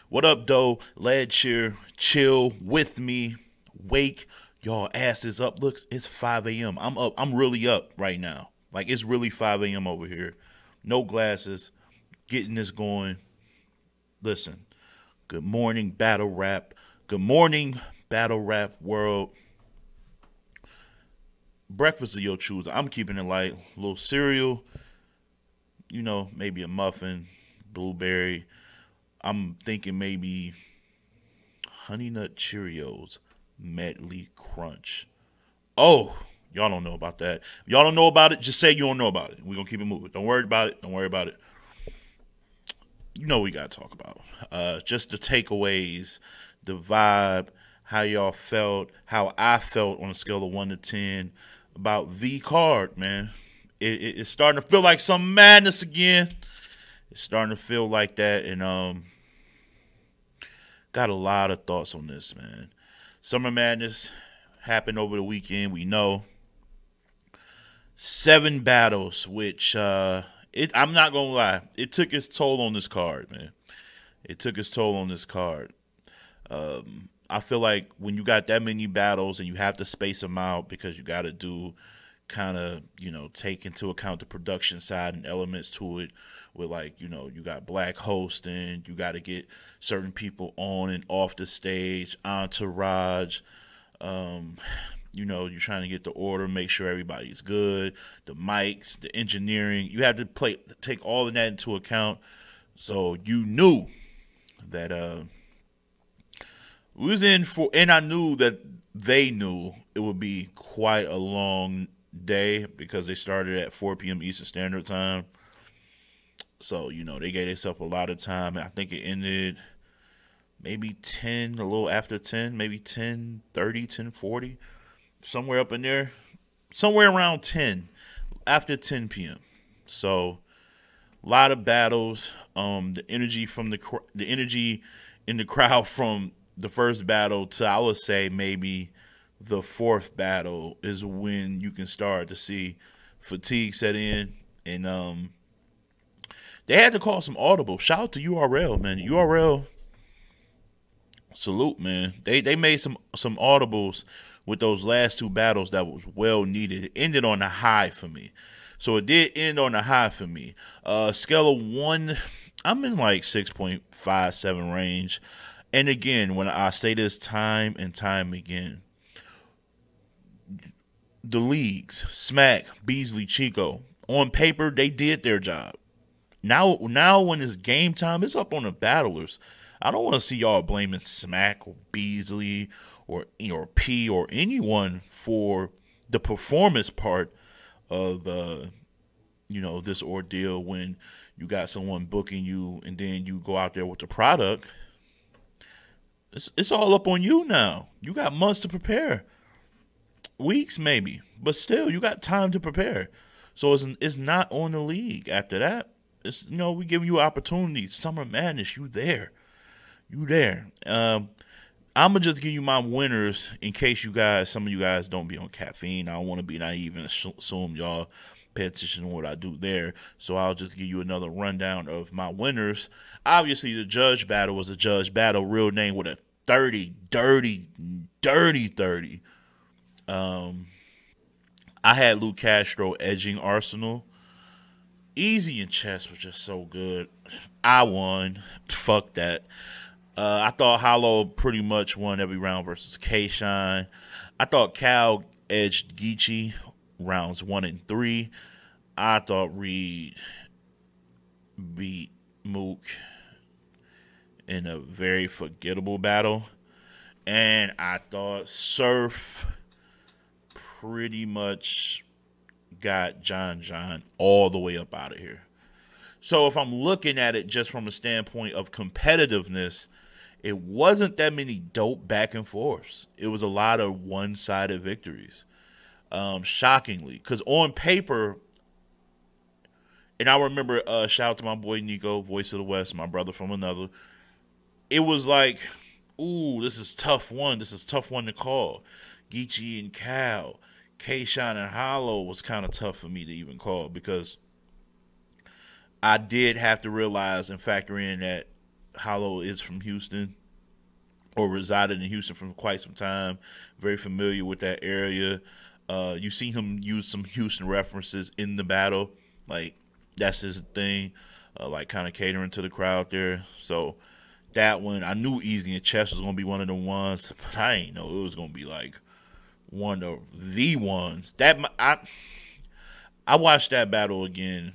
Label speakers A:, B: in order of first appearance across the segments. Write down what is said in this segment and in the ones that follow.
A: What up, though? Lad cheer, chill with me. Wake y'all asses up. Look, it's 5 a.m. I'm up. I'm really up right now. Like, it's really 5 a.m. over here. No glasses. Getting this going. Listen, good morning, battle rap. Good morning, battle rap world. Breakfast of your choose. I'm keeping it light. A little cereal, maybe a muffin, blueberry. I'm thinking maybe Honey Nut Cheerios, Medley Crunch. Oh, y'all don't know about that. Y'all don't know about it. Just say you don't know about it. We're gonna keep it moving. Don't worry about it. Don't worry about it. You know what we gotta talk about. Just the takeaways, the vibe, how y'all felt, how I felt on a scale of 1 to 10 about V Card, man. It's starting to feel like some madness again. It's starting to feel like that, and got a lot of thoughts on this, man. Summer Madness happened over the weekend. We know 7 battles, which I'm not gonna lie, it took its toll on this card, man. It took its toll on this card. I feel like when you got that many battles and you have to space them out because you got to do kind of, take into account the production side and elements to it with like, you got black hosting, you got to get certain people on and off the stage, entourage, you're trying to get the order, make sure everybody's good, the mics, the engineering, you have to take all of that into account. So you knew that we was in for, and I knew that they knew it would be quite a long day because they started at 4 p.m. Eastern Standard Time. So, they gave themselves a lot of time. I think it ended maybe 10, a little after 10, maybe 10:30, 10:40, somewhere up in there. Somewhere around 10, after 10 p.m. So, a lot of battles. The energy from the energy in the crowd from the first battle to, I would say, maybe the fourth battle is when you can start to see fatigue set in, and they had to call some audible. Shout out to URL, man. URL, salute, man. They made some audibles with those last 2 battles that was well needed. It ended on a high for me, so it did end on a high for me. Scale of 1, I'm in like 6.57 range. And again, when I say this time and time again, the leagues, Smack, Beasley, Chico, on paper, they did their job. Now when it's game time, it's up on the battlers. I don't want to see y'all blaming Smack or Beasley or P or anyone for the performance part of this ordeal when you got someone booking you and then you go out there with the product. It's all up on you now. You got months to prepare, weeks maybe, but still you got time to prepare. So it's not on the league after that. It's we giving you opportunities. Summer Madness, you there. I'm gonna just give you my winners in case some of you guys don't be on caffeine. I don't want to be naive and assume y'all pay attention to what I do there. So I'll just give you another rundown of my winners. Obviously, the judge battle was a judge battle, real name with a 30, dirty 30. I had Lou Castro edging Arsenal. Easy in chess was just so good. I won. Fuck that. I thought Hollow pretty much won every round versus K-Shine. I thought Cal edged Geechee rounds 1 and 3. I thought Reed beat Mook in a very forgettable battle. And I thought Surf pretty much got John all the way up out of here. So if I'm looking at it just from a standpoint of competitiveness, it wasn't that many dope back and forths. It was a lot of one-sided victories. Shockingly. Because on paper, and I remember, shout out to my boy Nico, Voice of the West, my brother from another. It was like, ooh, this is tough one. This is tough one to call. Geechee and Cal, K-Shine and Hollow was kind of tough for me to even call because I did have to realize and factor in that Hollow is from Houston or resided in Houston for quite some time. Very familiar with that area. You see him use some Houston references in the battle, like that's his thing, like kind of catering to the crowd there. So that one, I knew Easy and Chess was gonna be one of the ones, but I ain't know it was gonna be like one of the ones. I watched that battle again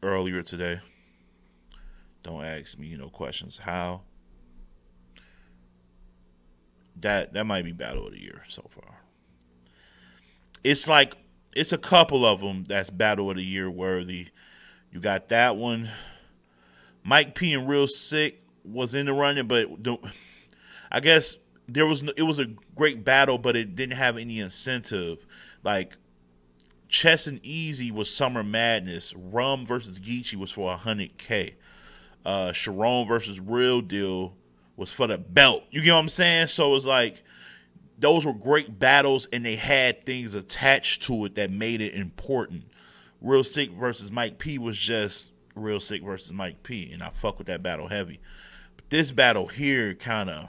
A: earlier today. Don't ask me no questions. How? That might be battle of the year so far. It's like it's a couple of them that's battle of the year worthy. You got that one. Mike P and Real Sick was in the running, but I guess it was a great battle, but it didn't have any incentive. Like Chess and Easy was Summer Madness. Rum versus Geechee was for $100K. Sharon versus Real Deal was for the belt. You get what I'm saying? So it's like those were great battles, and they had things attached to it that made it important. Real Sick versus Mike P was just Real Sick versus Mike P, and I fuck with that battle heavy. But this battle here kind of,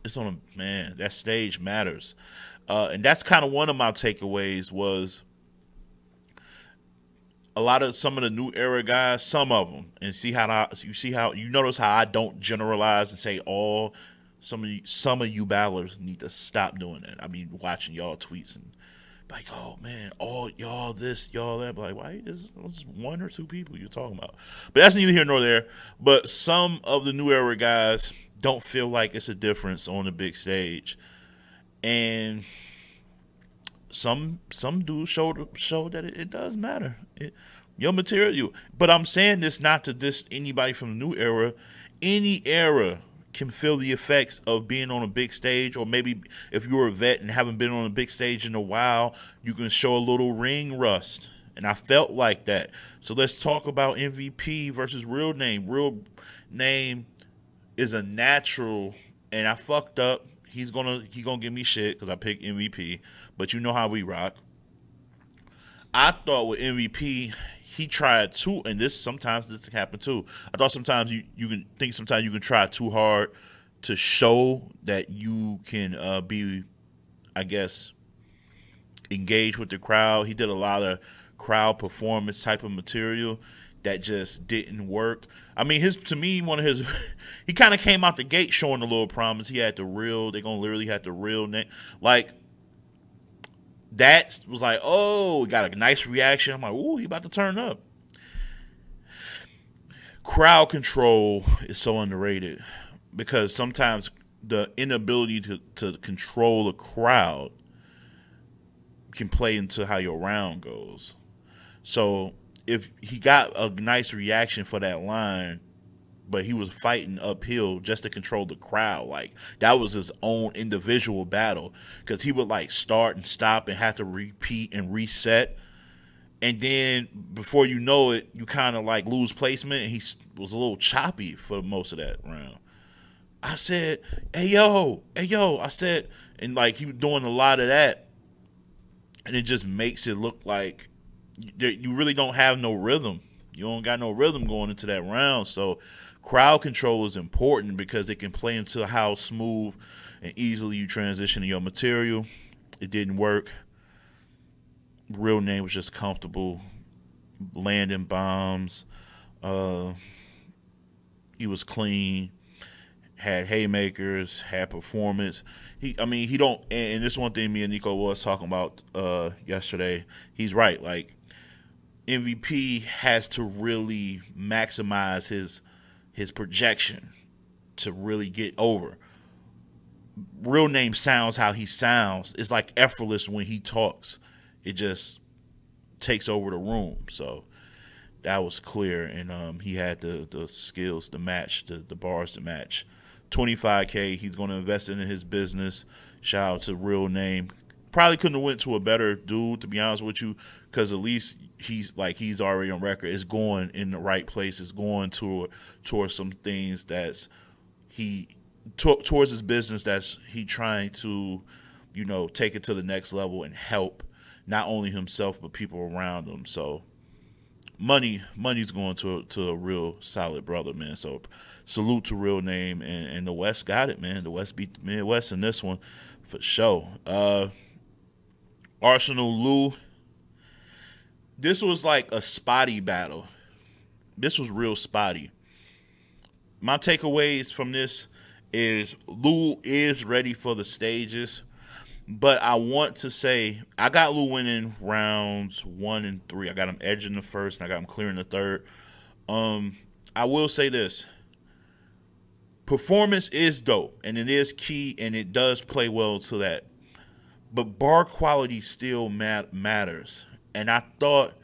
A: it's on a, man, that stage matters. And that's kind of one of my takeaways was a lot of some of the new era guys, some of them, and you notice how I don't generalize and say all. Some of you battlers need to stop doing that. I mean, watching y'all tweets and like, oh man, all y'all this, y'all that. But like, why is just one or two people you're talking about? But that's neither here nor there. But some of the new era guys don't feel like it's a difference on the big stage, and some dudes show that it does matter. Your material. But I'm saying this not to diss anybody from the new era. Any era can feel the effects of being on a big stage, or maybe if you're a vet and haven't been on a big stage in a while, you can show a little ring rust. And I felt like that. So let's talk about MVP versus Real Name. Real Name is a natural, and I fucked up. He gonna give me shit because I picked MVP, but you know how we rock. I thought with MVP, he tried too, and sometimes this can happen too. I thought sometimes you can try too hard to show that you can be, I guess, engaged with the crowd. He did a lot of crowd performance type of material that just didn't work. I mean, he kind of came out the gate showing a little promise. He had they're gonna literally have the real name. Like, that was like, oh, we got a nice reaction. I'm like, ooh, he about to turn up. Crowd control is so underrated because sometimes the inability to control a crowd can play into how your round goes. So if he got a nice reaction for that line, but he was fighting uphill just to control the crowd, like that was his own individual battle, because he would like start and stop and have to repeat and reset, and then before you know it, you kind of like lose placement, and he was a little choppy for most of that round. I said, hey yo, I said, and like he was doing a lot of that, and it just makes it look like you really don't have no rhythm. You don't got no rhythm going into that round. So crowd control is important because it can play into how smooth and easily you transition to your material. It didn't work. Real Name was just comfortable landing bombs. He was clean, had haymakers, had performance. He don't, and this is one thing me and Nico was talking about yesterday. He's right. Like, MVP has to really maximize his projection to really get over. Real Name sounds how he sounds. It's like effortless when he talks. It just takes over the room. So that was clear, and he had the skills to match, the bars to match. $25K, he's going to invest in his business. Shout out to Real Name. Probably couldn't have went to a better dude, to be honest with you, because at least he's already on record. It's going in the right place. It's going towards some things that's towards his business that's he trying to, take it to the next level and help not only himself but people around him. So money's going to a real solid brother, man. So salute to real name, and the West got it, man. The West beat the Midwest in this one for sure. Arsenal Lou. This was like a spotty battle. This was real spotty. My takeaways from this is Lou is ready for the stages, but I want to say I got Lou winning rounds 1 and 3. I got him edging the first, and I got him clearing the third. I will say this: performance is dope, and it is key, and it does play well to that. But bar quality still matters, and I thought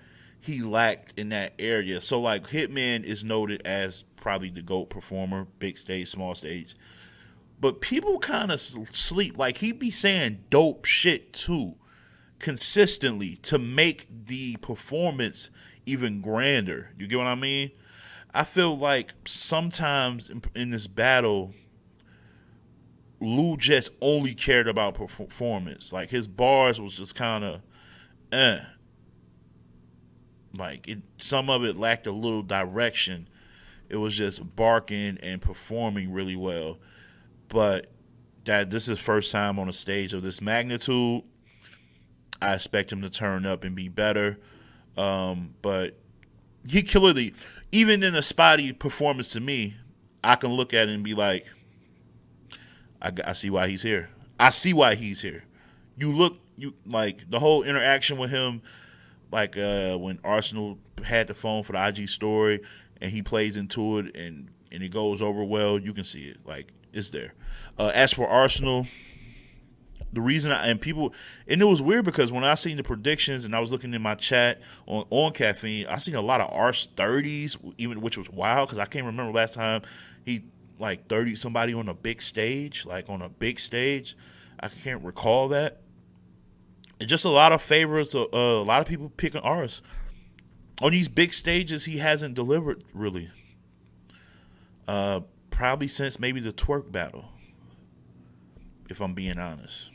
A: he lacked in that area. So, like, Hitman is noted as probably the GOAT performer, big stage, small stage. But people kind of sleep. Like, he be saying dope shit, too, consistently to make the performance even grander. You get what I mean? I feel like sometimes in this battle, Lou just only cared about performance. Like, his bars was just kind of, Like, some of it lacked a little direction. It was just barking and performing really well. But that this is first time on a stage of this magnitude. I expect him to turn up and be better. But he clearly, even in a spotty performance to me, I can look at it and be like, I see why he's here. I see why he's here. You like the whole interaction with him, like when Arsenal had the phone for the IG story and he plays into it and it goes over well, you can see it. Like, it's there. As for Arsenal, the reason and it was weird because when I seen the predictions and I was looking in my chat on Caffeine, I seen a lot of Ars 30s, even, which was wild because I can't remember last time he like 30 somebody on a big stage, I can't recall that. And just a lot of favorites, a lot of people picking Ars. On these big stages, he hasn't delivered really. Probably since maybe the twerk battle, if I'm being honest.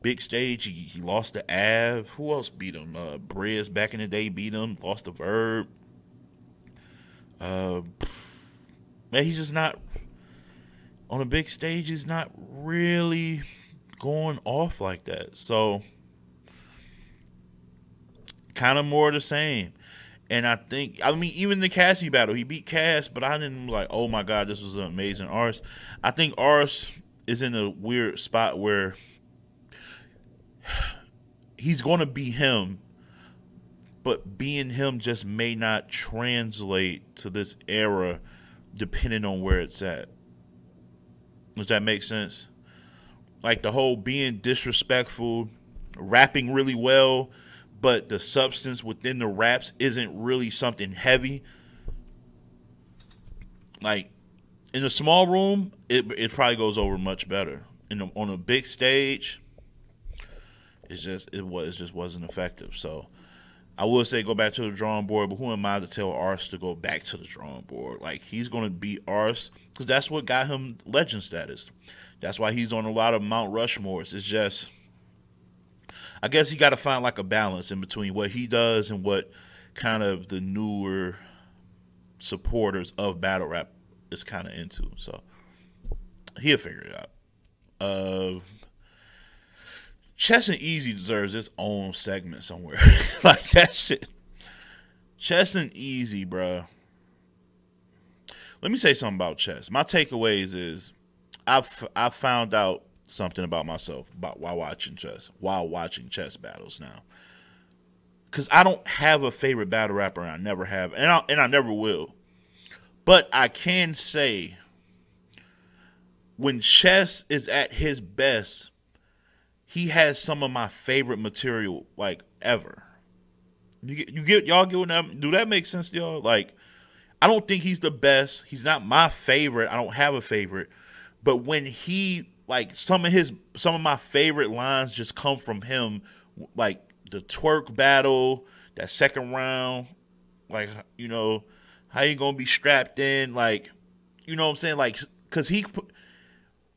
A: Big stage, he lost to Av. Who else beat him? Briz back in the day beat him, lost to Verb. Man, he's just not on a big stage. He's not really going off like that. So, kind of more of the same. And I mean, even the Cassie battle, he beat Cass, but I didn't like, oh my God, this was an amazing Ars. I think Ars is in a weird spot where he's going to be him, but being him just may not translate to this era depending on where it's at. Does that make sense? Like the whole being disrespectful, rapping really well, but the substance within the raps isn't really something heavy. Like, in a small room, it probably goes over much better. On a big stage, it just wasn't effective. So I would say go back to the drawing board, but who am I to tell Ars to go back to the drawing board? Like, he's going to beat Ars because that's what got him legend status. That's why he's on a lot of Mount Rushmores. It's just, I guess he got to find like a balance in between what he does and what kind of the newer supporters of battle rap is kind of into. So he'll figure it out. Chess and Easy deserves its own segment somewhere. Like that shit. Chess and Easy, bro. Let me say something about chess. My takeaways is I've found out something about myself while watching chess battles now. Because I don't have a favorite battle rapper, and I never have, and I never will. But I can say when Chess is at his best, he has some of my favorite material like ever. Y'all get what that? Do that make sense to y'all? Like, I don't think he's the best. He's not my favorite. I don't have a favorite. But when he like some of my favorite lines just come from him, like the twerk battle, that second round, like, you know, how you gonna be strapped in, like, you know what I'm saying, like, because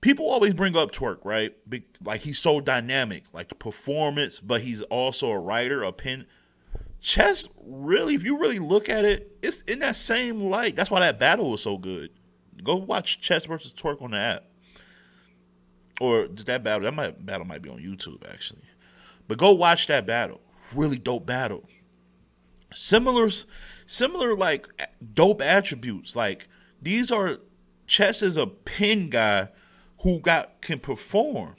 A: people always bring up twerk, right? Like, he's so dynamic, like the performance, but he's also a writer, a pen. Chess really, if you really look at it, it's in that same light. That's why that battle was so good. Go watch Chess versus Twerk on the app, or that battle. Battle might be on YouTube actually, but go watch that battle. Really dope battle. Similar like dope attributes. Like these are Chess is a pin guy who can perform,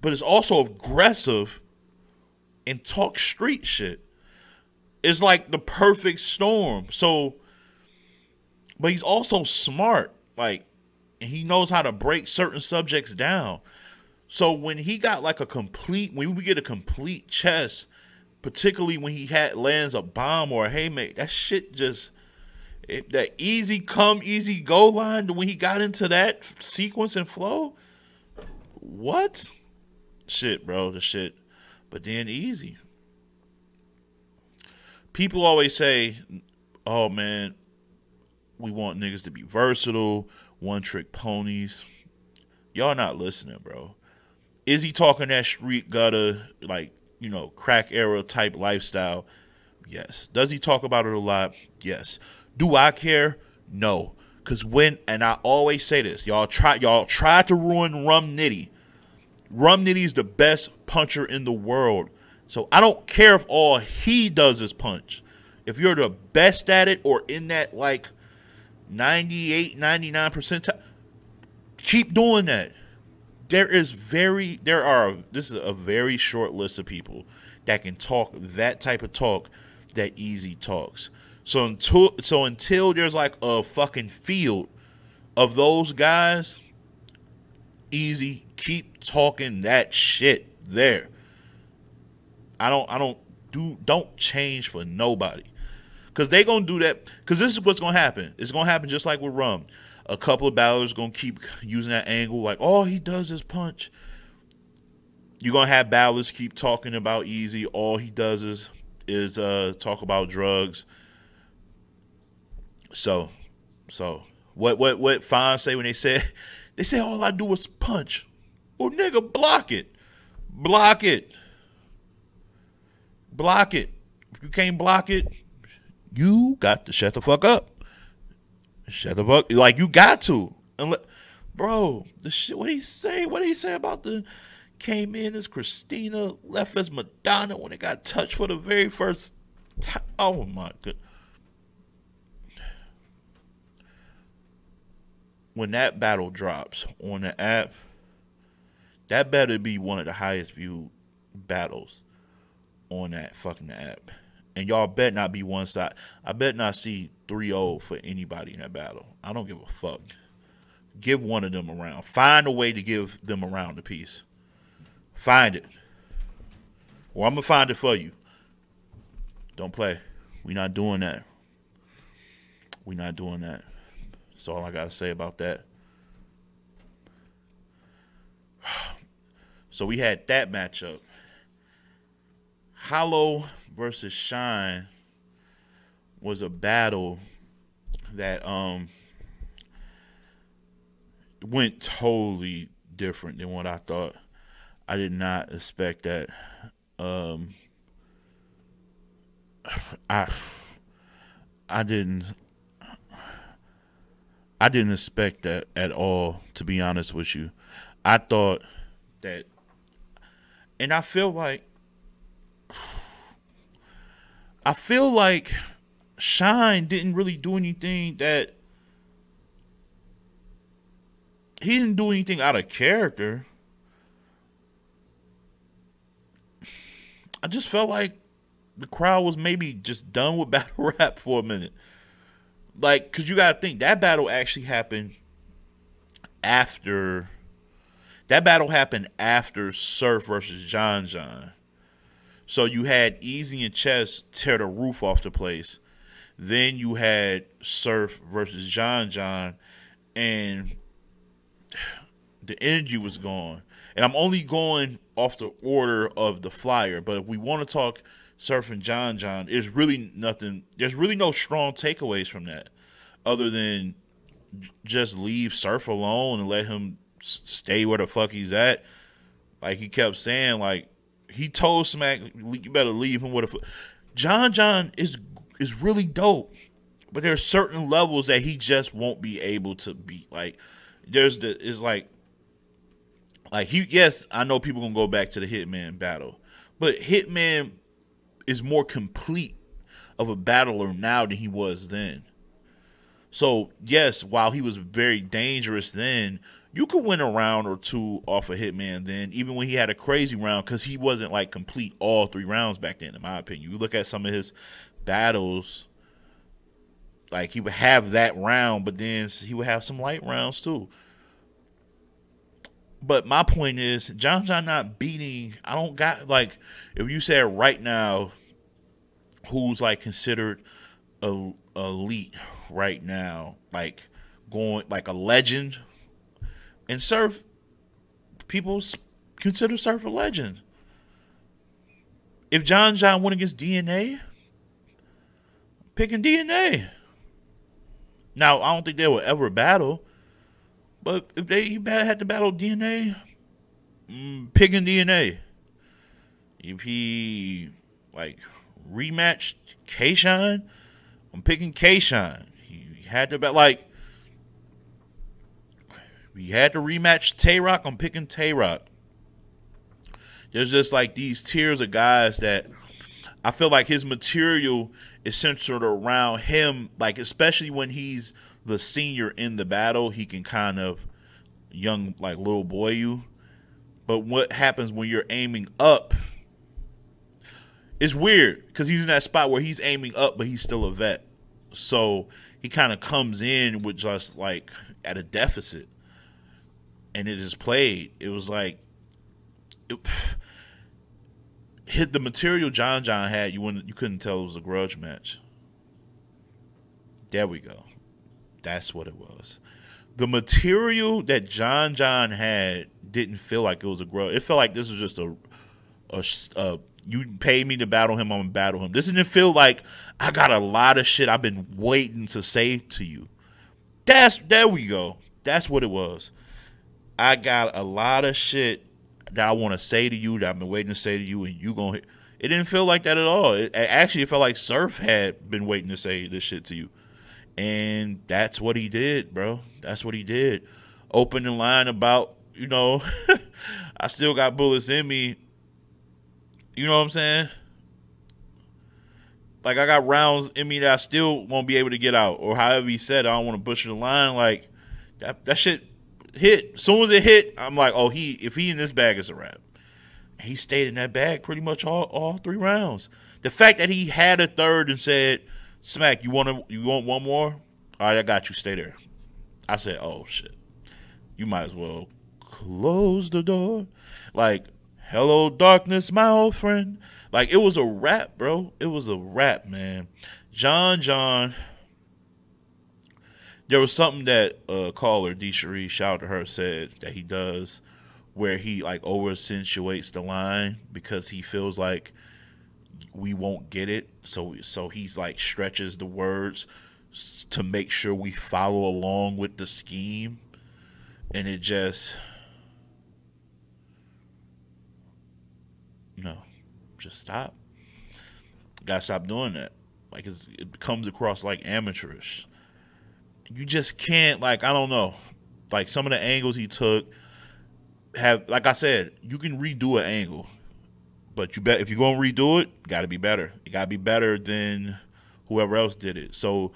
A: but is also aggressive and talk street shit. It's like the perfect storm. So, but he's also smart. Like, and he knows how to break certain subjects down. So when he got like when we get a complete Chess, particularly when he lands a bomb or a haymaker, that shit just that easy come, easy go line. When he got into that sequence and flow, what shit, bro? The shit. But then easy. People always say, oh man, we want niggas to be versatile, one trick ponies. Y'all not listening, bro. Is he talking that street gutter, like, crack era type lifestyle? Yes. Does he talk about it a lot? Yes. Do I care? No. Cause and I always say this, y'all tried to ruin Rum Nitty. Rum Nitty's the best puncher in the world. So I don't care if all he does is punch. If you're the best at it or in that like 98, 99%, keep doing that. This is a very short list of people that can talk that type of talk that Easy talks. So until there's like a fucking field of those guys, Easy, keep talking that shit there. Don't change for nobody. Cause they gonna do that. Cause this is what's gonna happen. It's gonna happen just like with Rum. A couple of battlers gonna keep using that angle, like all he does is punch. You're gonna have battlers keep talking about Easy. All he does is talk about drugs. So what Fine say when they say all I do is punch. Well, nigga, block it. If you can't block it, you got to shut the fuck up. Like you got to. Bro, the shit. What did he say? What did he say about came in as Christina, left as Madonna when it got touched for the very first time? Oh my god. When that battle drops on the app, that better be one of the highest viewed battles on that fucking app. And y'all bet not be one side. I bet not see 3-0 for anybody in that battle. I don't give a fuck. Give one of them a round. Find a way to give them a round apiece. Find it. Or I'm going to find it for you. Don't play. We not doing that. That's all I got to say about that. So we had that matchup. Hollow versus Shine was a battle that went totally different than what I thought. I did not expect that. I didn't expect that at all, to be honest with you. I thought that, and I feel like Shine didn't really do anything he didn't do anything out of character. I just felt like the crowd was maybe just done with battle rap for a minute. Like, because you got to think, that battle actually happened after Surf versus John John. So you had Easy and Chess tear the roof off the place. Then you had Surf versus John John, and the energy was gone. And I'm only going off the order of the flyer, but if we want to talk Surf and John John, there's really nothing. There's really no strong takeaways from that, other than just leave Surf alone and let him stay where the fuck he's at. Like he kept saying, like he told Smack, you better leave him with a foot. John is really dope, but there's certain levels that he just won't be able to beat. Like is like he, yes, I know people gonna go back to the Hitman battle, but Hitman is more complete of a battler now than he was then. So yes, while he was very dangerous then, you could win a round or two off of Hitman then, even when he had a crazy round, because he wasn't like complete all 3 rounds back then, in my opinion. You look at some of his battles, like he would have that round, but then he would have some light rounds too. But my point is, John not beating. I don't got, like, if you said right now, who's like considered elite right now, like going like a legend in Surf, people consider Surf a legend. If John went against DNA, picking DNA. Now I don't think they will ever battle. But if he had to battle DNA, picking DNA. If he like rematched K-Shine, I'm picking K-Shine. He had to like, he had to rematch Tay-Rock, I'm picking Tay-Rock. There's just like these tiers of guys that I feel like his material is centered around him, like especially when he's the senior in the battle, he can kind of young, like little boy you. But what happens when you're aiming up? It's weird because he's in that spot where he's aiming up, but he's still a vet. So he kind of comes in with just like at a deficit, and it is played. It was like hit the material John had. You couldn't tell it was a grudge match. There we go. That's what it was. The material that John had didn't feel like it was a grudge. It felt like this was just a you paid me to battle him, I'm gonna battle him. This didn't feel like I got a lot of shit I've been waiting to say to you. There we go. That's what it was. I got a lot of shit that I want to say to you that I've been waiting to say to you, and you gonna. It didn't feel like that at all. It felt like Surf had been waiting to say this shit to you. And that's what he did, bro. That's what he did. Opening line about, I still got bullets in me. You know what I'm saying? Like, I got rounds in me that I still won't be able to get out. Or however he said, I don't want to butcher the line. Like, that shit hit. As soon as it hit, I'm like, oh, if he in this bag, it's a wrap. He stayed in that bag pretty much all 3 rounds. The fact that he had a third and said, Smack, you want one more? All right, I got you. Stay there. I said, oh, shit. You might as well close the door. Like, hello, darkness, my old friend. Like, it was a rap, bro. It was a rap, man. John. There was something that caller, D. Cherie, shout out to her, said that he does where he, like, over-accentuates the line because he feels like we won't get it. So he's, like, stretches the words to make sure we follow along with the scheme. And it just... No. Just stop. Gotta stop doing that. Like, it comes across like amateurish. You just can't, like, I don't know. Like, some of the angles he took have, like I said, you can redo an angle. But if you're going to redo it, it got to be better. It got to be better than whoever else did it. So,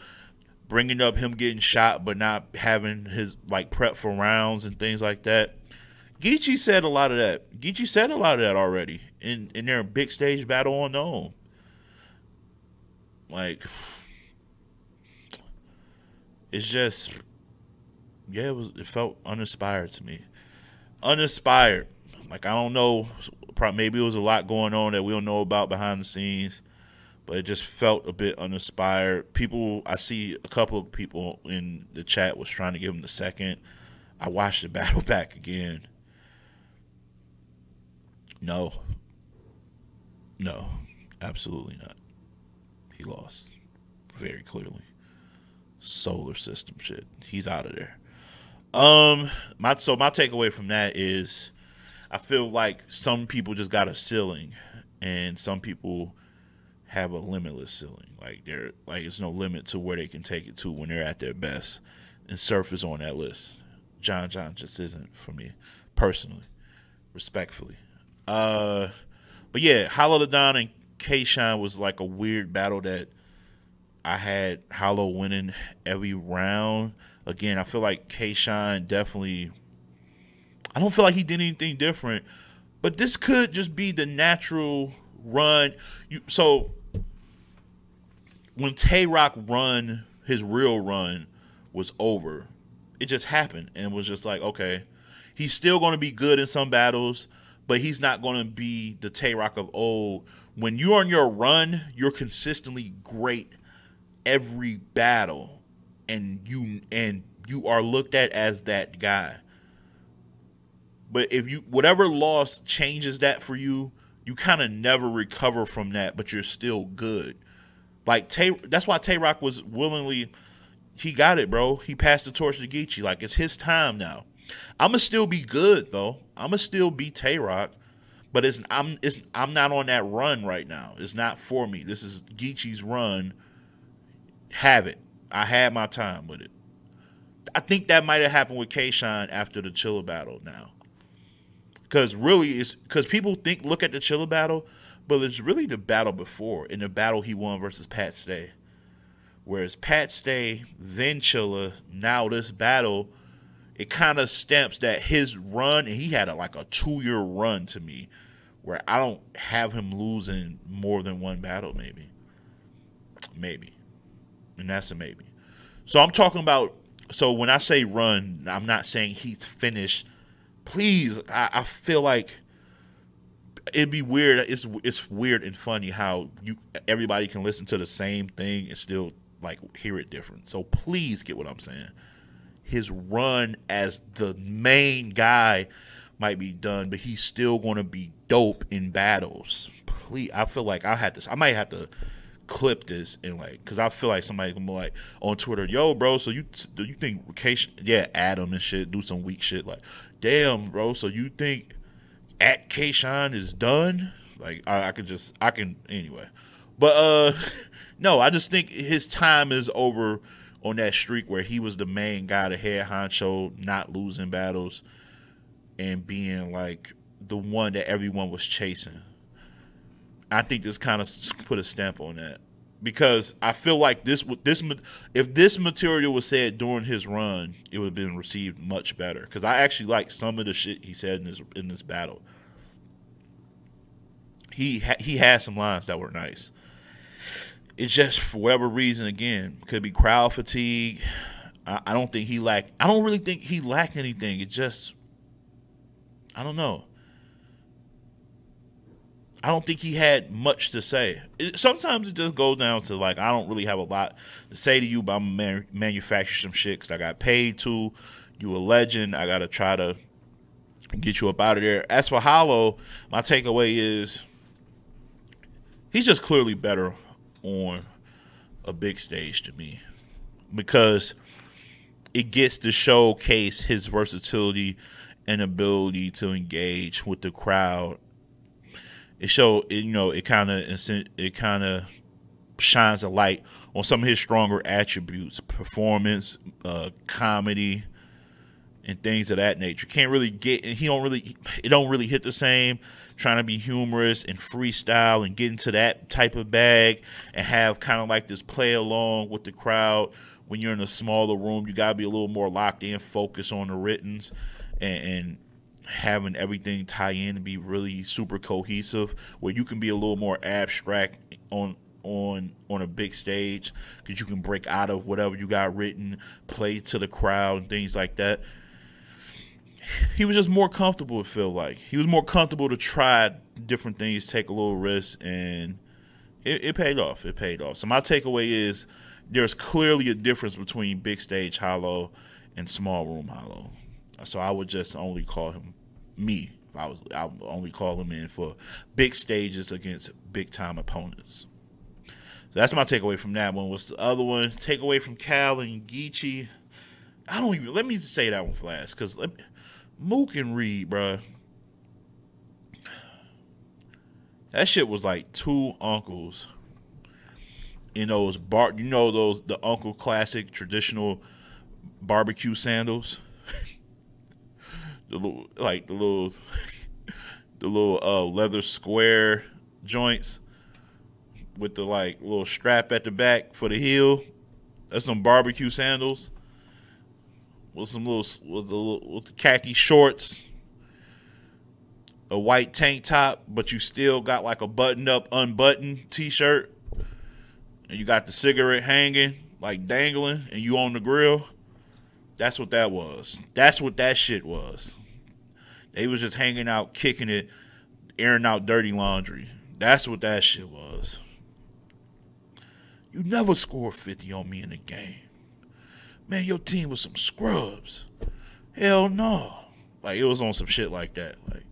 A: bringing up him getting shot but not having his, like, prep for rounds and things like that. Geechee said a lot of that. Geechee said a lot of that already in their big stage battle on Gnome. Like, it's just, yeah, it felt uninspired to me. Uninspired. Like, I don't know, maybe it was a lot going on that we don't know about behind the scenes, but it just felt a bit uninspired. I see a couple of people in the chat was trying to give him the second. I watched the battle back again. No, absolutely not. He lost very clearly. Solar system shit. He's out of there. My takeaway from that is I feel like some people just got a ceiling, and some people have a limitless ceiling. Like they're like it's no limit to where they can take it to when they're at their best. And Surf is on that list. John just isn't for me personally, respectfully. But yeah, Hollow the Don and K Shine was like a weird battle that I had Hollow winning every round. Again, I feel like K Shine definitely. I don't feel like he did anything different, but this could just be the natural run. So when Tay Rock run, his real run was over. It just happened and was just like, okay, he's still going to be good in some battles, but he's not going to be the Tay Rock of old. When you're on your run, you're consistently great every battle, and you are looked at as that guy. But if you whatever loss changes that for you, you kind of never recover from that, but you're still good. Like that's why Tay Rock was willingly, he got it, bro. He passed the torch to Geechee. Like it's his time now. I'ma still be good though. I'ma still be Tay Rock, but I'm not on that run right now. It's not for me. This is Geechee's run. Have it. I had my time with it. I think that might have happened with K-Shine after the Chilla battle now. Because really, it's because people look at the Chilla battle, but it's really the battle before, in the battle he won versus Pat Stay. Whereas Pat Stay, then Chilla, now this battle, it kind of stamps that his run, and he had like a 2-year run to me, where I don't have him losing more than one battle, maybe. And that's a maybe. So I'm talking about, so when I say run, I'm not saying he's finished. Please, I feel like it'd be weird. It's weird and funny how everybody can listen to the same thing and still like hear it different. So please get what I'm saying. His run as the main guy might be done, but he's still going to be dope in battles. Please, I feel like I might have to clip this and like, because I feel like somebody's gonna be like on Twitter, yo, bro, so do you think vacation? Yeah, Adam and shit do some weak shit like, damn, bro, so you think at K-Shine is done? Like I can anyway, but no, I just think his time is over on that streak where he was the main guy, the head honcho, not losing battles and being like the one that everyone was chasing. I think this kind of put a stamp on that, because I feel like if this material was said during his run, it would have been received much better. Because I actually like some of the shit he said in this battle. He had some lines that were nice. It's just for whatever reason, again, could be crowd fatigue. I don't think he lacked. I don't really think he lacked anything. It just, I don't know. I don't think he had much to say. Sometimes it just goes down to like, I don't really have a lot to say to you, but I'm going to manufacture some shit because I got paid to. You a legend. I got to try to get you up out of there. As for Hollow, my takeaway is he's just clearly better on a big stage to me, because it gets to showcase his versatility and ability to engage with the crowd. It kind of shines a light on some of his stronger attributes, performance, comedy, and things of that nature. Can't really get, and it don't really hit the same. Trying to be humorous and freestyle and get into that type of bag and have kind of like this play along with the crowd. When you're in a smaller room, you gotta be a little more locked in, focus on the writtens, and having everything tie in and be really super cohesive, where you can be a little more abstract on a big stage, because you can break out of whatever you got written, play to the crowd and things like that. He was just more comfortable, it felt like. He was more comfortable to try different things, take a little risk, and it paid off. It paid off. So my takeaway is there's clearly a difference between big stage Hollow and small room Hollow. So I would just only call him I would only call him in for big stages against big time opponents. So that's my takeaway from that one. What's the other one? Takeaway from Cal and Geechee. Let me say that one for last, because Mook and Reed, bruh. That shit was like two uncles in those those the Uncle Classic traditional barbecue sandals. The little leather square joints with the like little strap at the back for the heel. That's some barbecue sandals with the khaki shorts, a white tank top, but you still got like a buttoned up, unbuttoned t-shirt, and you got the cigarette hanging, like dangling, and you on the grill. That's what that was. That's what that shit was. They was just hanging out, kicking it, airing out dirty laundry. That's what that shit was. You never scored 50 on me in the game. Man, your team was some scrubs. Hell no. Like, it was on some shit like that. Like,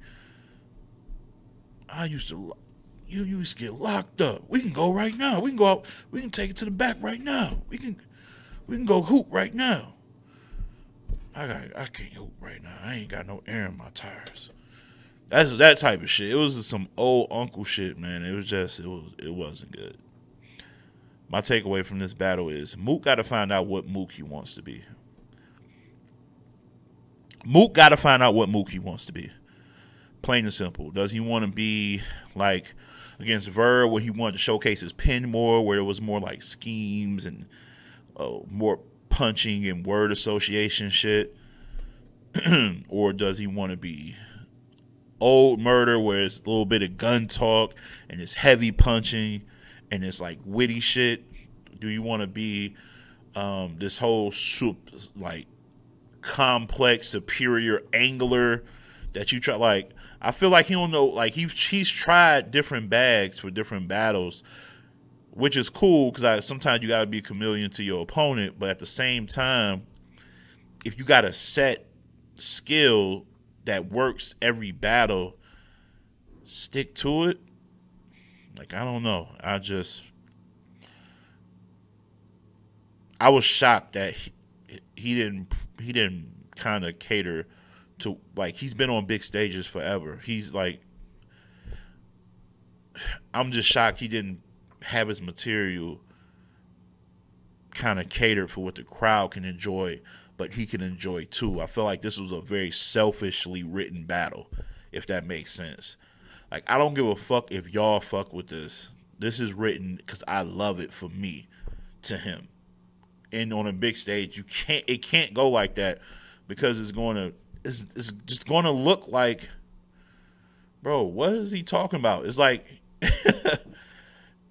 A: you used to get locked up. We can go right now. We can go out. We can take it to the back right now. We can go hoop right now. I can't hoop right now. I ain't got no air in my tires. That's that type of shit. It was just some old uncle shit, man. It wasn't good. My takeaway from this battle is Mook got to find out what Mook he wants to be. Mook got to find out what Mook he wants to be. Plain and simple. Does he want to be like against Verb, where he wanted to showcase his pen more, where it was more like schemes and more punching and word association shit? Or does he want to be Old Murder, where it's a little bit of gun talk and it's heavy punching and it's like witty shit? Do you want to be this whole like complex superior angler that you try? Like, I feel like he don't know. Like, he's tried different bags for different battles, which is cool because sometimes you got to be a chameleon to your opponent, but at the same time, if you got a set skill that works every battle, stick to it. Like, I don't know. I was shocked that he didn't kind of cater to, like, he's been on big stages forever. He's like, I'm just shocked he didn't have his material kind of catered for what the crowd can enjoy, but he can enjoy too. I feel like this was a very selfishly written battle, if that makes sense. Like, I don't give a fuck if y'all fuck with this. This is written because I love it for me to him. And on a big stage, it can't go like that because it's just going to look like, bro, what is he talking about? It's like,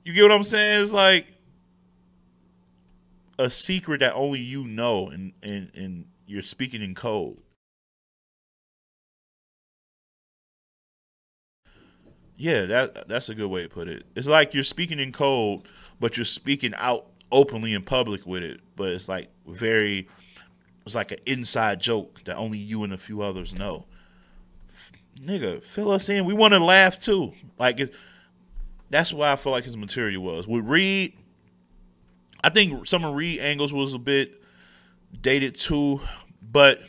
A: you get what I'm saying? It's like a secret that only you know, and you're speaking in code. Yeah, that's a good way to put it. It's like you're speaking in code, but you're speaking out openly in public with it. But it's like it's like an inside joke that only you and a few others know. Nigga, fill us in. We want to laugh too. Like, that's why I feel like his material was. With Reed, I think some of Reed angles was a bit dated too, but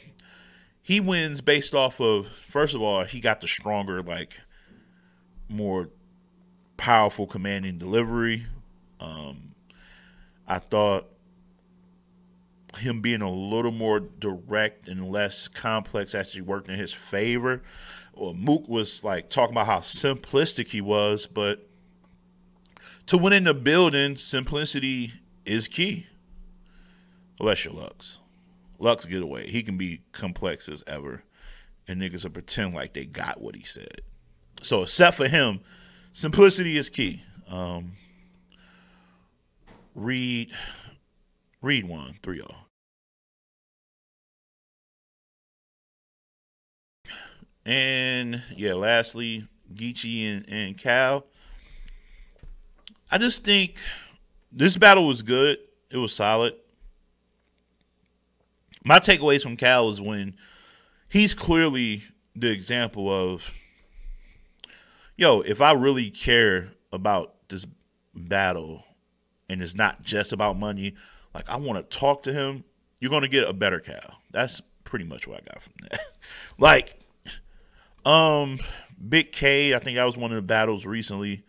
A: he wins based off of, first of all, he got the stronger, like, more powerful commanding delivery. I thought him being a little more direct and less complex actually worked in his favor. Well, Mook was like talking about how simplistic he was, but to win in the building, simplicity is key. Unless you're Lux. Lux get away. He can be complex as ever, and niggas will pretend like they got what he said. So except for him, simplicity is key. Reed won 3-0. And yeah, lastly, Geechee and Cal. I just think this battle was good. It was solid. My takeaways from Cal is when he's clearly the example of, yo, if I really care about this battle and it's not just about money, like, I want to talk to him, you're going to get a better Cal. That's pretty much what I got from that. Like, Big K, I think that was one of the battles recently,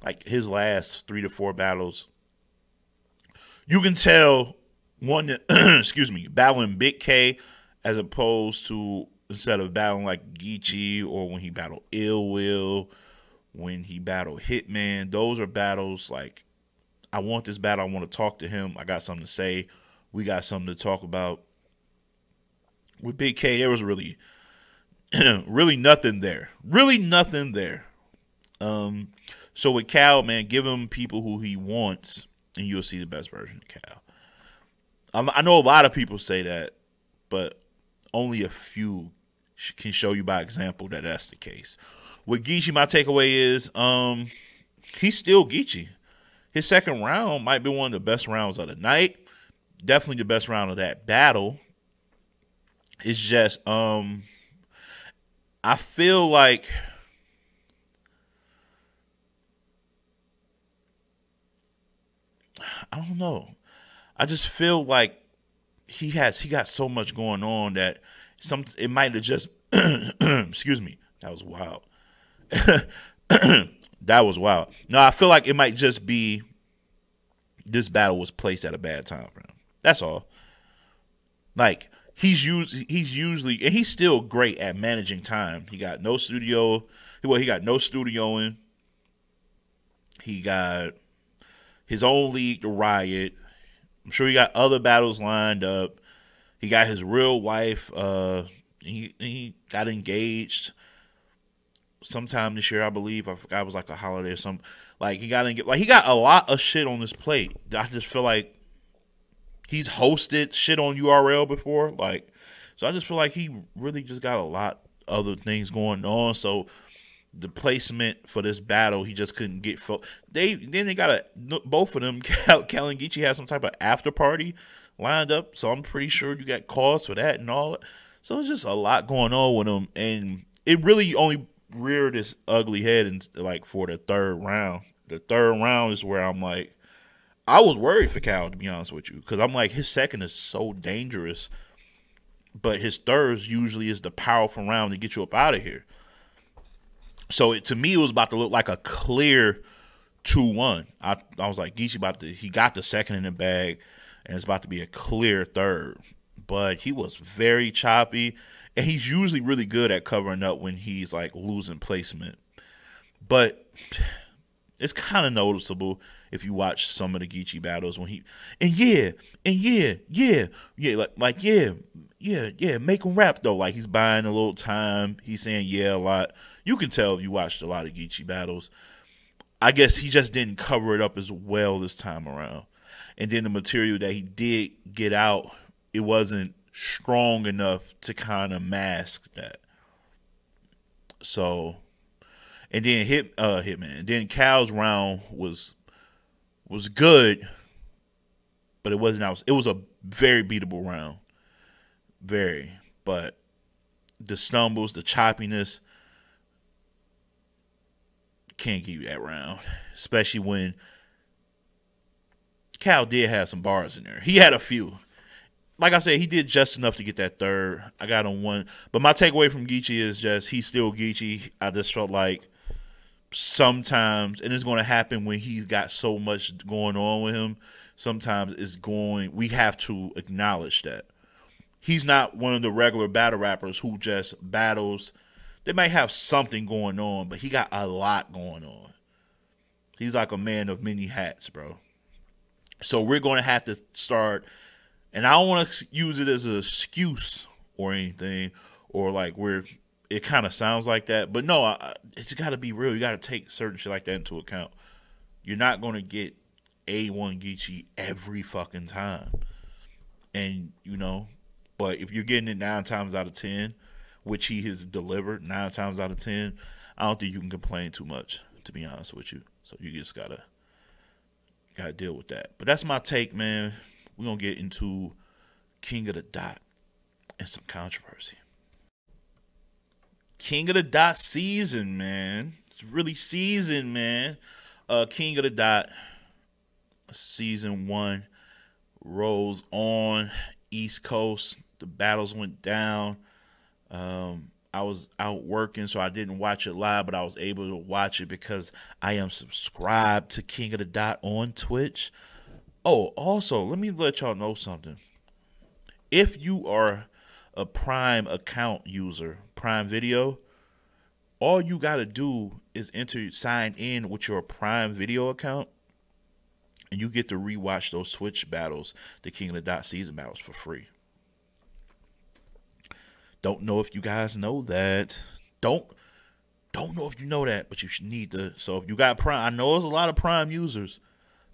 A: like his last 3 to 4 battles. You can tell one, excuse me, battling Big K as opposed to instead of battling like Geechee or when he battled Ill Will, when he battled Hitman. Those are battles like I want this battle. I want to talk to him. I got something to say. We got something to talk about. With Big K, there was really, really nothing there. Really nothing there. So with Cal, man, give him people who he wants, and you'll see the best version of Cal. I know a lot of people say that, but only a few can show you by example that that's the case. With Geechee, my takeaway is he's still Geechee. His second round might be one of the best rounds of the night. Definitely the best round of that battle. It's just I feel like I don't know. I just feel like he got so much going on that it might have just excuse me, that was wild. That was wild. No, I feel like it might just be this battle was placed at a bad time for him. That's all. Like he's usually and he's still great at managing time. He got no studio. He got no studioing. He got his own league, the Riot. I'm sure he got other battles lined up. He got his real life. He got engaged sometime this year, I believe. I forgot, it was like a holiday or something. Like he got a lot of shit on his plate. I just feel like he's hosted shit on URL before. Like, so I just feel like he really just got a lot of other things going on. So the placement for this battle, he just couldn't get. They got both of them. Cal and Geechee had some type of after party lined up. So I'm pretty sure you got calls for that and all. So it's just a lot going on with him, and it really only reared its ugly head and like for the third round. The third round is where I'm like, I was worried for Cal, to be honest with you, because I'm like, his second is so dangerous, but his third usually is the powerful round to get you up out of here. So to me, it was about to look like a clear 2-1. I was like, Geechee he got the second in the bag, and it's about to be a clear third. But he was very choppy, and he's usually really good at covering up when he's like losing placement. But it's kind of noticeable if you watch some of the Geechee battles when yeah, make him rap though. Like he's buying a little time. He's saying yeah a lot. You can tell if you watched a lot of Geechee battles. I guess he just didn't cover it up as well this time around. And then the material that he did get out, it wasn't strong enough to kind of mask that. So, and then Hitman. And then Cal's round was good, but it wasn't. It was a very beatable round, very. But the stumbles, the choppiness, can't give you that round, especially when Cal did have some bars in there. He had a few. Like I said, he did just enough to get that third. I got him one. But my takeaway from Geechee is just he's still Geechee. I just felt like sometimes, and it's going to happen when he's got so much going on with him, sometimes we have to acknowledge that. He's not one of the regular battle rappers who just battles. They might have something going on, but he got a lot going on. He's like a man of many hats, bro. So we're going to have to start, and I don't want to use it as an excuse or anything, or like where it kind of sounds like that. But no, it's got to be real. You got to take certain shit like that into account. You're not going to get A1 Geechee every fucking time. And, but if you're getting it 9 times out of 10, which he has delivered 9 times out of 10, I don't think you can complain too much, to be honest with you. So you just gotta deal with that. But that's my take, man. We're gonna get into King of the Dot and some controversy. King of the Dot season, man. It's really season, man. King of the Dot season 1 rolls on East Coast. The battles went down. I was out working, so I didn't watch it live, but I was able to watch it because I am subscribed to King of the Dot on Twitch. Oh, also, let me let y'all know something. If you are a Prime account user, Prime Video, all you got to do is sign in with your Prime Video account, and you get to rewatch those Twitch battles, the King of the Dot season battles, for free. Don't know if you guys know that. Don't know if you know that, but you should need to. So if you got Prime, I know there's a lot of Prime users.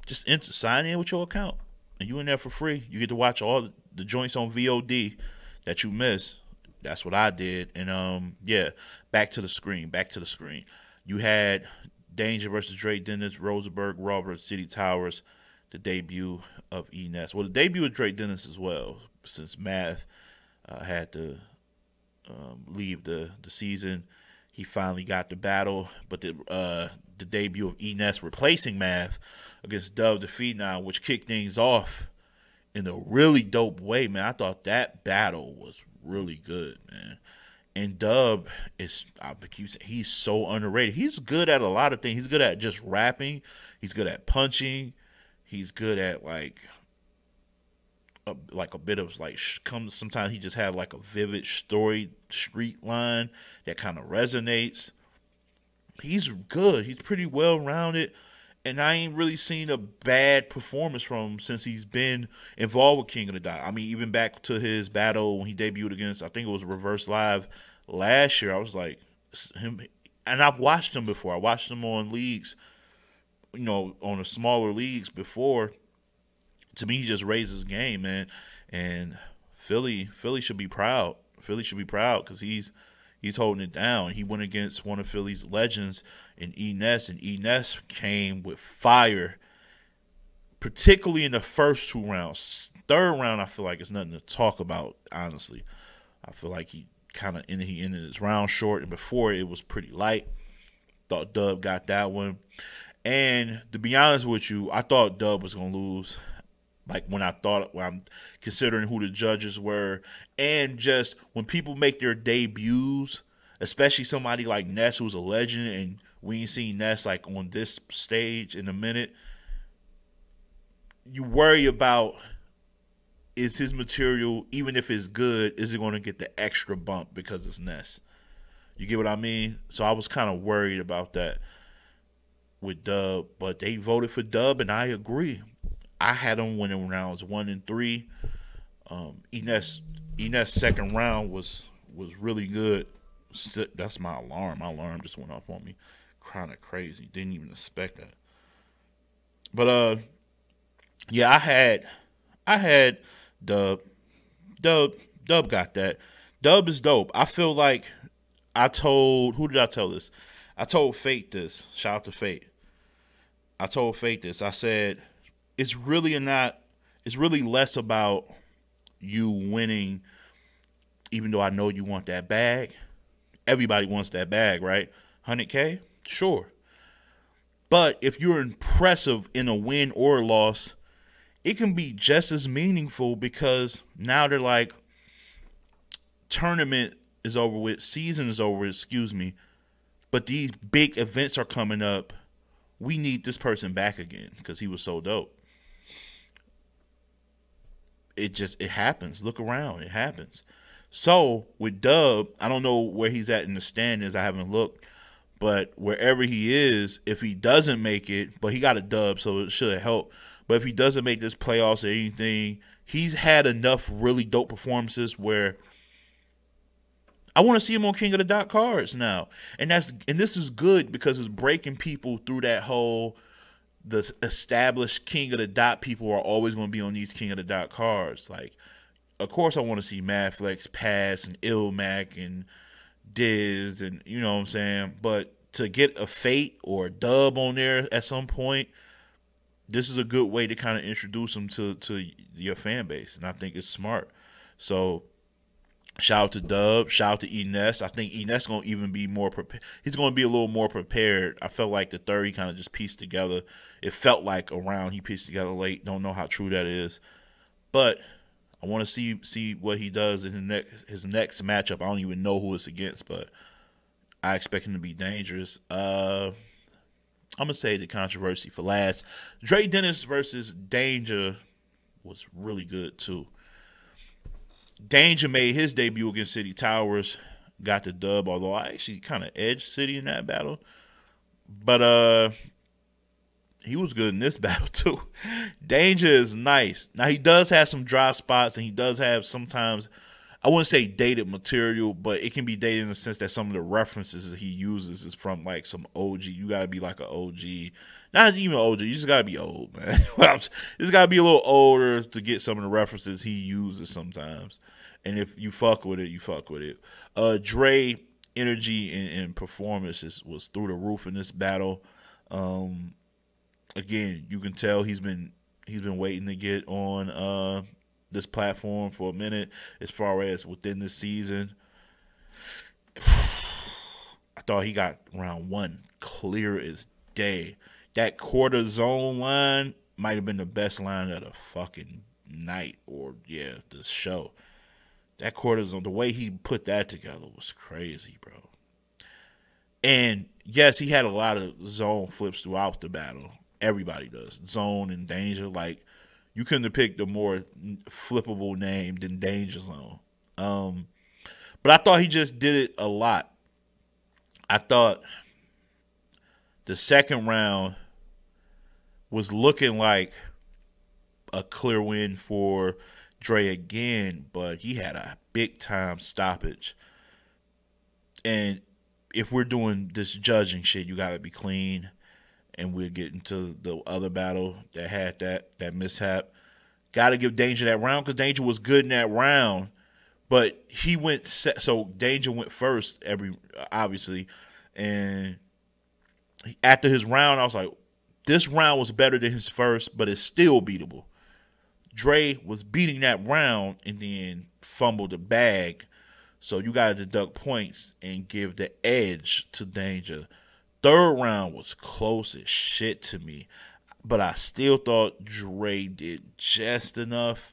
A: Just sign in with your account, and you in there for free. You get to watch all the joints on VOD that you miss. That's what I did. And yeah, back to the screen. You had Danger versus Drake Dennis, Rosenberg, Robert, City Towers, the debut of Enes. Well, the debut of Drake Dennis as well, since Math had to leave the season. He finally got the battle, but the debut of Enes replacing Math against Dub the Phenom, which kicked things off in a really dope way, man. I thought that battle was really good, man. And Dub he's so underrated. He's good at a lot of things. He's good at just rapping. He's good at punching. He's good at like a bit of like sometimes he just have like a vivid story street line that kind of resonates. He's good. He's pretty well rounded, and I ain't really seen a bad performance from him since he's been involved with King of the Dot. I mean, even back to his battle when he debuted against, I think it was Reverse Live last year. I was like, him, and I've watched him before. I watched him on leagues, on the smaller leagues before. To me, he just raised his game, man. And Philly should be proud. Philly should be proud because he's holding it down. He went against one of Philly's legends in Enes, and Enes came with fire, particularly in the first 2 rounds. Third round, I feel like it's nothing to talk about, honestly. I feel like he ended his round short, and before it was pretty light. Thought Dub got that one. And to be honest with you, I thought Dub was going to lose. Like when I'm considering who the judges were, and just when people make their debuts, especially somebody like Ness, who's a legend, and we ain't seen Ness like on this stage in a minute, you worry about, is his material, even if it's good, is it going to get the extra bump because it's Ness? You get what I mean? So I was kind of worried about that with Dub, but they voted for Dub, and I agree. I had him winning rounds 1 and 3. Enes' second round was really good. That's my alarm. My alarm just went off on me. Kind of crazy. Didn't even expect that. But yeah, I had Dub. Dub got that. Dub is dope. I feel like who did I tell this? I told Fate this. Shout out to Fate. I told Fate this. I said, it's really less about you winning, even though I know you want that bag. Everybody wants that bag, right? 100K? Sure. But if you're impressive in a win or a loss, it can be just as meaningful, because now they're like, tournament is over with, season is over, but these big events are coming up. We need this person back again because he was so dope. It happens. Look around. It happens. So with Dub, I don't know where he's at in the standings. I haven't looked. But wherever he is, if he doesn't make it, but he got a dub, so it should help. But if he doesn't make this playoffs or anything, he's had enough really dope performances where I want to see him on King of the Dot cards now. And this is good because it's breaking people through that whole, the established King of the Dot people are always going to be on these King of the Dot cards. Like, of course I want to see Madflex, Pass, and Ilmac, and Diz, and you know what I'm saying? But to get a Fate or a Dub on there at some point, this is a good way to kind of introduce them to your fan base. And I think it's smart. So shout out to Dub. Shout out to Enes. I think Enes going to even be more prepared. He's going to be a little more prepared. I felt like the third he kind of just pieced together. It felt like a round he pieced together late. Don't know how true that is. But I want to see what he does in his next matchup. I don't even know who it's against, but I expect him to be dangerous. I'm gonna say the controversy for last. Dre Dennis versus Danger was really good too. Danger made his debut against City Towers, got the dub. Although I actually kind of edged City in that battle, but he was good in this battle too. Danger is nice. Now he does have some dry spots, and he does have sometimes, I wouldn't say dated material, but it can be dated in the sense that some of the references that he uses is from like some OG. You gotta be like an OG, not even OG. You just gotta be old, man. You just gotta be a little older to get some of the references he uses sometimes. And if you fuck with it, you fuck with it. Dre energy and performance was through the roof in this battle. Again, you can tell he's been waiting to get on this platform for a minute as far as within the season. I thought he got round one clear as day. That quarter zone line might have been the best line of the fucking night, or the show. That quarter zone, the way he put that together was crazy, bro. And yes, he had a lot of zone flips throughout the battle. Everybody does. Zone and Danger. Like, you couldn't have picked a more flippable name than Danger Zone. But I thought he just did it a lot. I thought the second round was looking like a clear win for Dre again, but he had a big time stoppage. And if we're doing this judging shit, you gotta be clean. And we'll get into the other battle that had that mishap. Got to give Danger that round because Danger was good in that round, but he went so Danger went first obviously, and after his round, I was like, this round was better than his first, but it's still beatable. Dre was beating that round and then fumbled the bag, so you got to deduct points and give the edge to Danger. Third round was close as shit to me, but I still thought Dre did just enough.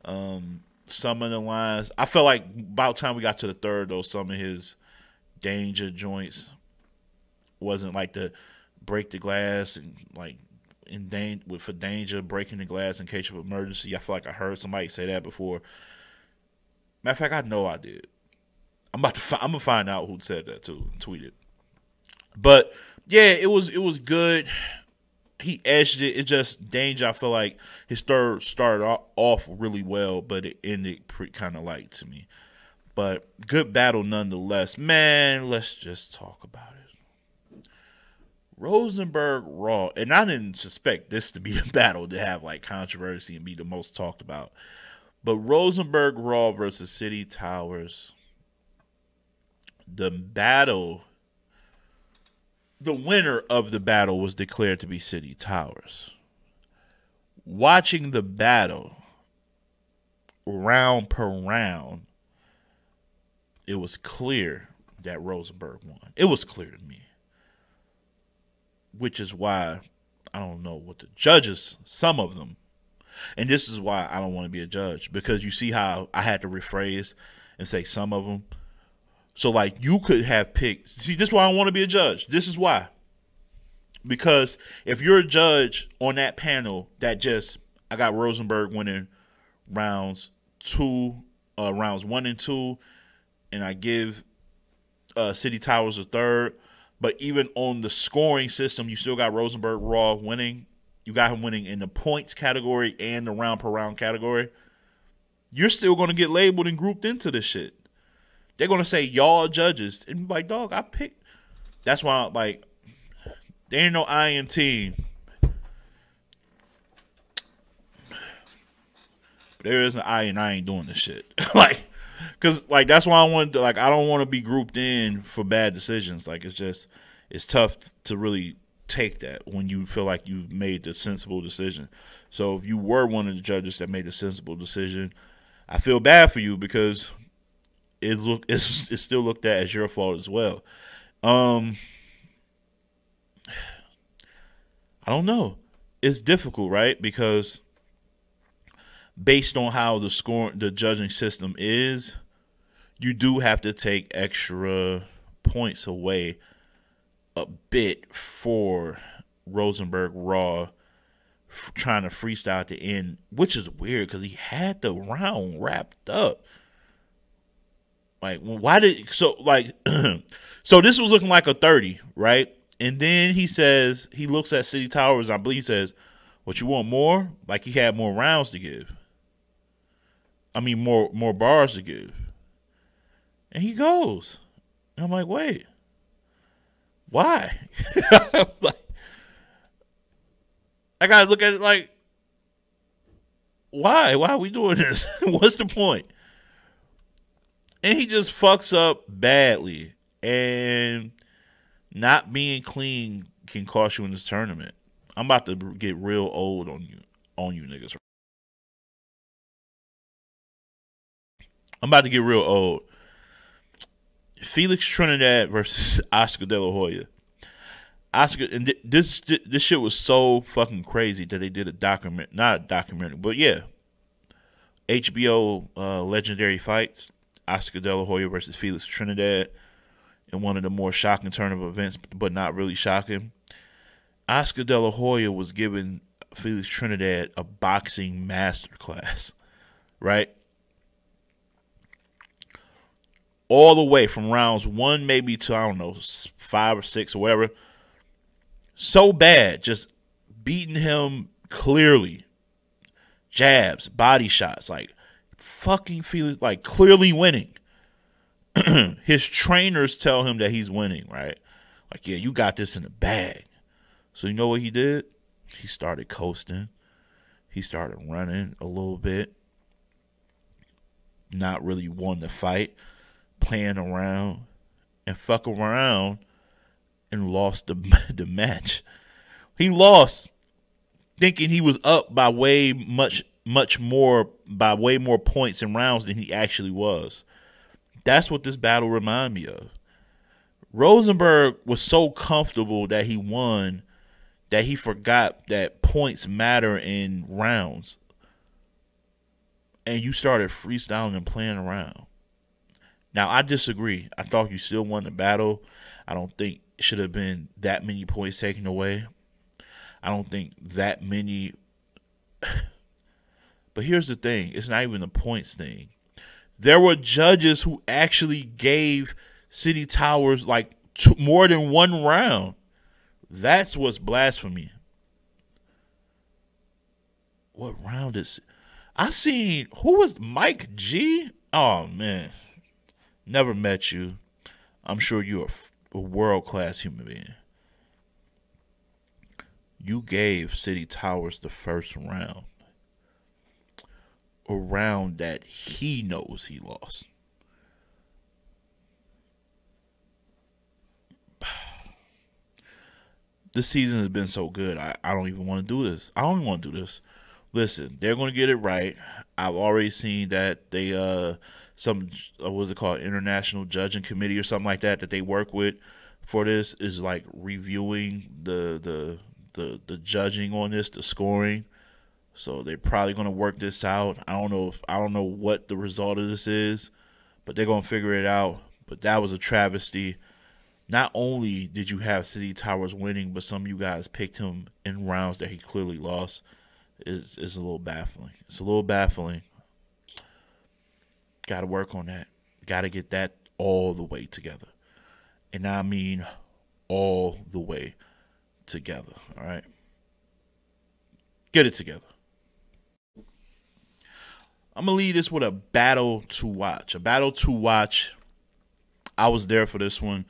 A: Some of the lines, I felt like about time we got to the third, though, some of his Danger joints wasn't like the break the glass and like for Danger breaking the glass in case of emergency. I feel like I heard somebody say that before. Matter of fact, I know I did. I'm gonna find out who said that too and tweet it. But yeah, it was good. He edged it. It just Danger. I feel like his third started off really well, but it ended kind of light to me. But good battle nonetheless. Man, let's just talk about it. Rosenberg Raw, and I didn't suspect this to be a battle to have like controversy and be the most talked about. But Rosenberg Raw versus City Towers. The battle. The winner of the battle was declared to be City Towers. Watching the battle, round per round, it was clear that Rosenberg won. It was clear to me. Which is why I don't know what the judges, some of them, and this is why I don't want to be a judge, because you see how I had to rephrase and say some of them. So, like, you could have picked... See, this is why I don't want to be a judge. This is why. Because if you're a judge on that panel that I got Rosenberg winning rounds 1 and 2, and I give City Towers a third, but even on the scoring system, you still got Rosenberg Raw winning. You got him winning in the points category and the round per round category. You're still going to get labeled and grouped into this shit. They're going to say, y'all judges. And be like, dog, I picked. That's why, like, there ain't no I in team. There is an I, and I ain't doing this shit. Because that's why I wanted to, I don't want to be grouped in for bad decisions. Like, it's tough to really take that when you feel like you've made the sensible decision. So if you were one of the judges that made a sensible decision, I feel bad for you because it's still looked at as your fault as well. I don't know. It's difficult, right? Because based on how the judging system is, you do have to take extra points away a bit for Rosenberg Raw trying to freestyle at the end, which is weird because he had the round wrapped up. Like, why did so like so this was looking like a 30, right? And then he says he looks at City Towers. I believe he says, "What, you want more?" Like he had more rounds to give. I mean, more bars to give. And he goes. And I'm like, wait, why? Like, I gotta look at it like, why? Why are we doing this? What's the point? And he just fucks up badly. And not being clean can cost you in this tournament. I'm about to get real old on you niggas. I'm about to get real old. Felix Trinidad versus Oscar De La Hoya. Oscar, and this shit was so fucking crazy that they did not a documentary, but yeah, HBO Legendary Fights. Oscar De La Hoya versus Felix Trinidad in one of the more shocking turn of events, but not really shocking. Oscar De La Hoya was giving Felix Trinidad a boxing masterclass, right? All the way from rounds 1 maybe to, I don't know, 5 or 6 or whatever. So bad, just beating him clearly. Jabs, body shots, like fucking Felix, like clearly winning. His trainers tell him that he's winning, right? Like, yeah, you got this in the bag. So you know what he did? He started coasting. He started running a little bit. Not really wanting to fight. Playing around. And fuck around. And lost the match. He lost thinking he was up by way more points and rounds than he actually was. That's what this battle reminded me of. Rosenberg was so comfortable that he won that he forgot that points matter in rounds. And you started freestyling and playing around. Now, I disagree. I thought you still won the battle. I don't think it should have been that many points taken away. I don't think that many. But here's the thing. It's not even a points thing. There were judges who actually gave City Towers like more than one round. That's what's blasphemy. What round is... I seen... Who was Mike G? Oh, man. Never met you. I'm sure you're a world-class human being. You gave City Towers the first round. A round that he knows he lost. This season has been so good. I don't even want to do this. I don't even want to do this. Listen, they're going to get it right. I've already seen that they what's it called, international judging committee or something like that they work with for this is like reviewing the judging on this, the scoring. So they're probably going to work this out. I don't know what the result of this is, but they're going to figure it out. But that was a travesty. Not only did you have City Towers winning, but some of you guys picked him in rounds that he clearly lost. It's a little baffling. It's a little baffling. Got to work on that. Got to get that all the way together. And I mean all the way together. All right? Get it together. I'm going to leave this with a battle to watch. A battle to watch. I was there for this one.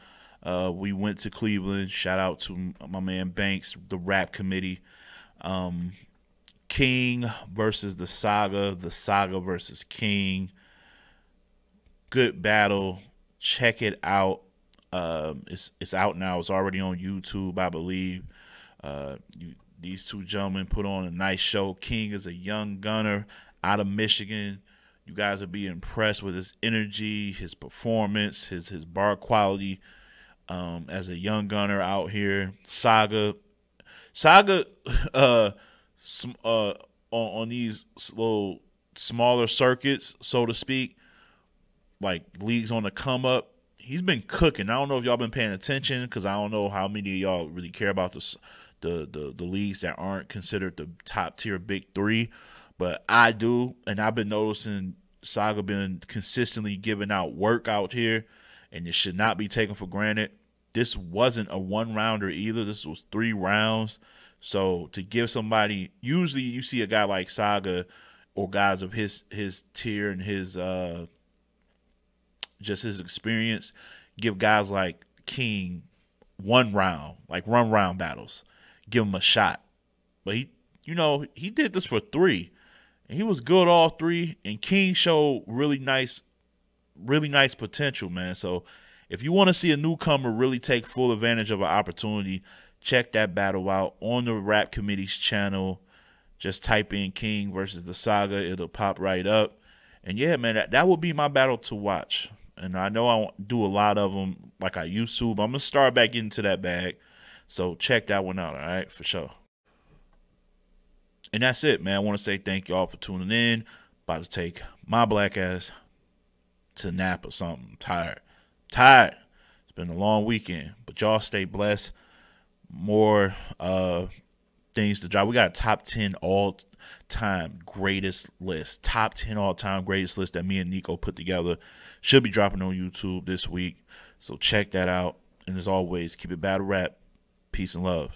A: We went to Cleveland. Shout out to my man Banks, the rap committee. King versus the Saga versus King. Good battle. Check it out. It's out now. It's already on YouTube, I believe. These two gentlemen put on a nice show. King is a young gunner out of Michigan. You guys will be impressed with his energy, his performance, his bar quality as a young gunner out here. Saga on these little smaller circuits, so to speak, like leagues on the come up, he's been cooking. I don't know if y'all been paying attention, because I don't know how many of y'all really care about the leagues that aren't considered the top tier big three, but I do, and I've been noticing Saga been consistently giving out work out here, and it should not be taken for granted. This wasn't a one rounder either. This was 3 rounds. So to give somebody, usually you see a guy like Saga or guys of his tier and his just his experience, give guys like King 1 round, like 1 round battles, give him a shot. But he did this for 3, and he was good all 3. And King showed really nice potential, man. So if you want to see a newcomer really take full advantage of an opportunity, check that battle out on the Rap Committee's channel. Just type in King versus the Saga. It'll pop right up. And yeah, man, that would be my battle to watch. And I know I won't do a lot of them like I used to, but I'm going to start back into that bag. So check that one out, all right, for sure. And that's it, man. I want to say thank y'all for tuning in. About to take my black ass to nap or something. Tired. It's been a long weekend, but y'all stay blessed. More things to drop. We got a top 10 all-time greatest list. Top 10 all-time greatest list that me and Nico put together. Should be dropping on YouTube this week. So check that out. And as always, keep it battle rap. Peace and love.